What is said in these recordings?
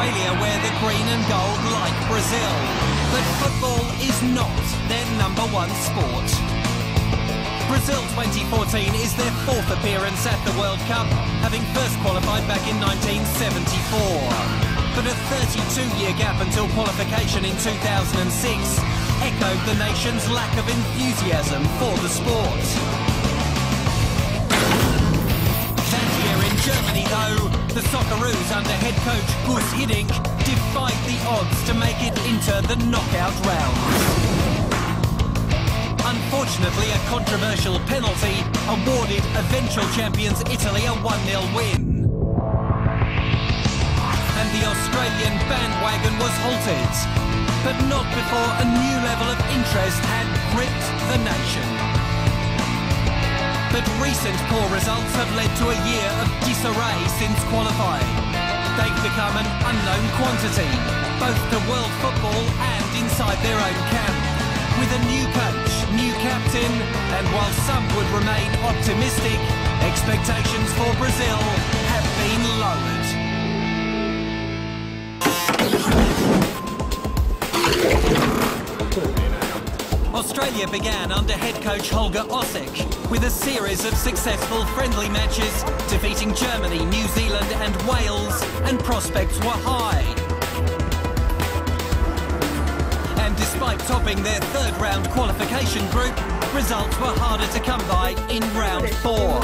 Australia wear the green and gold like Brazil, but football is not their #1 sport. Brazil 2014 is their 4th appearance at the World Cup, having first qualified back in 1974. But a 32-year gap until qualification in 2006 echoed the nation's lack of enthusiasm for the sport. That year in Germany, though, the Socceroos under head coach Gus Hiddink defied the odds to make it into the knockout round. Unfortunately, a controversial penalty awarded eventual champions Italy a 1-0 win. And the Australian bandwagon was halted, but not before a new level of interest had gripped the nation. But recent poor results have led to a year of disarray since qualifying. They've become an unknown quantity, both to world football and inside their own camp. With a new coach, new captain, and while some would remain optimistic, expectations for Brazil have been lowered. Australia began under head coach Holger Osek with a series of successful friendly matches, defeating Germany, New Zealand and Wales, and prospects were high. And despite topping their third-round qualification group, results were harder to come by in round 4.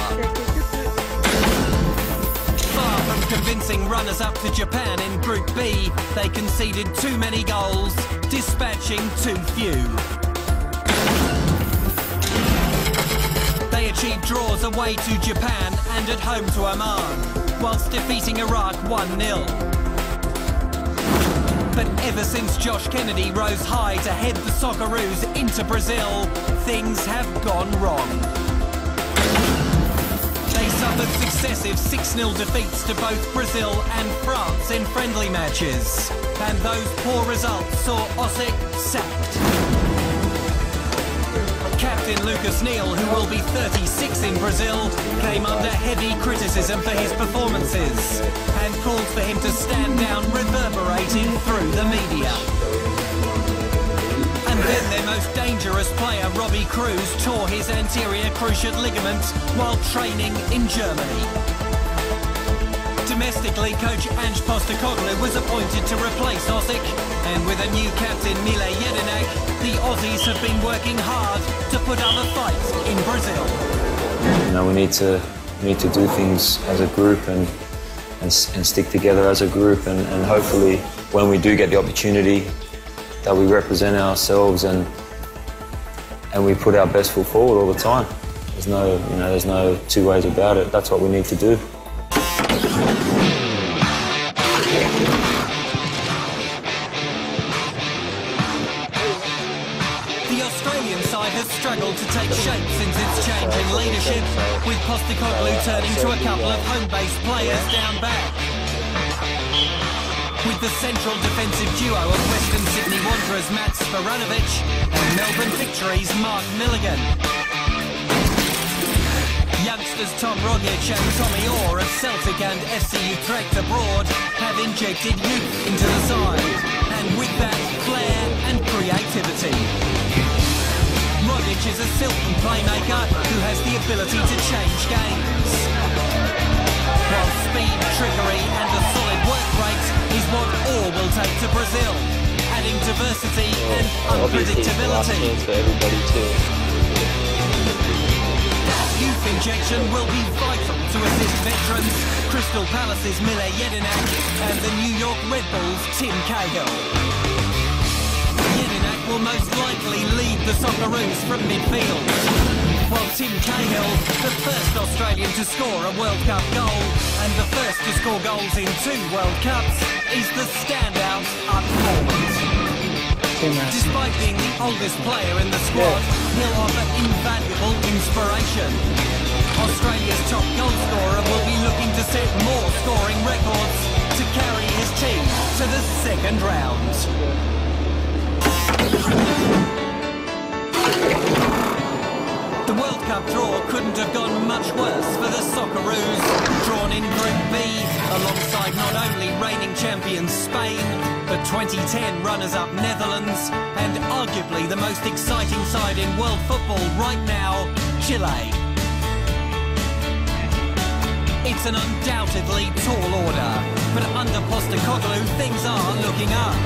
Far from convincing runners-up to Japan in Group B, they conceded too many goals, dispatching too few. They achieved draws away to Japan and at home to Oman, whilst defeating Iraq 1-0. But ever since Josh Kennedy rose high to head the Socceroos into Brazil, things have gone wrong. They suffered successive 6-0 defeats to both Brazil and France in friendly matches. And those poor results saw Osek sacked. Captain Lucas Neal, who will be 36 in Brazil, came under heavy criticism for his performances and called for him to stand down, reverberating through the media. And then their most dangerous player, Robbie Cruz, tore his anterior cruciate ligament while training in Germany. Domestically, coach Ange Postecoglou was appointed to replace Osek, and with a new captain, Mile Jedinak, the Aussies have been working hard to put up a fight in Brazil. You know, we need to do things as a group and stick together as a group, and hopefully, when we do get the opportunity, that we represent ourselves and we put our best foot forward all the time. There's no two ways about it. That's what we need to do. The Australian side has struggled to take shape since its change in leadership, with Postecoglou turning to a couple of home-based players down back. With the central defensive duo of Western Sydney Wanderers Mats Faranovic and Melbourne Victories Mark Milligan. Youngsters Tom Rogic and Tommy Orr of Celtic and FC Utrecht abroad have injected youth into the side, and with that, flair and creativity. Rogic is a silky playmaker who has the ability to change games, while speed, trickery and a solid work rate is what Orr will take to Brazil, adding diversity and unpredictability. For everybody too. Youth injection will be vital to assist veterans Crystal Palace's Mile Jedinak and the New York Red Bulls' Tim Cahill. Jedinak will most likely lead the Socceroos from midfield, while Tim Cahill, the first Australian to score a World Cup goal and the first to score goals in 2 World Cups, is the standout up forward. Despite being the oldest player in the squad, he'll offer invaluable inspiration. Australia's top goal scorer will be looking to set more scoring records to carry his team to the second round. The World Cup draw couldn't have gone much worse for the Socceroos. Drawn in Group B, alongside not only reigning champions Spain, but 2010 runners-up Netherlands, and arguably the most exciting side in world football right now, Chile. It's an undoubtedly tall order, but under Postecoglou things are looking up.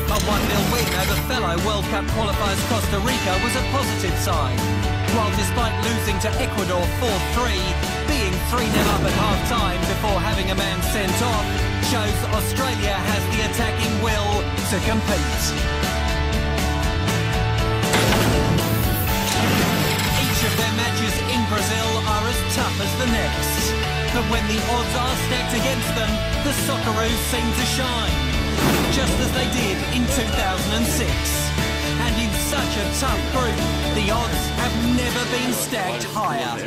A 1-0 win over fellow World Cup qualifiers Costa Rica was a positive sign, while despite losing to Ecuador 4-3, being 3-0 up at half-time before having a man sent off shows Australia has the attacking will to compete. Each of their matches in Brazil are as tough as the next, but when the odds are stacked against them, the Socceroos seem to shine, just as they did in 2006. And in such a tough group, the odds have never been stacked higher.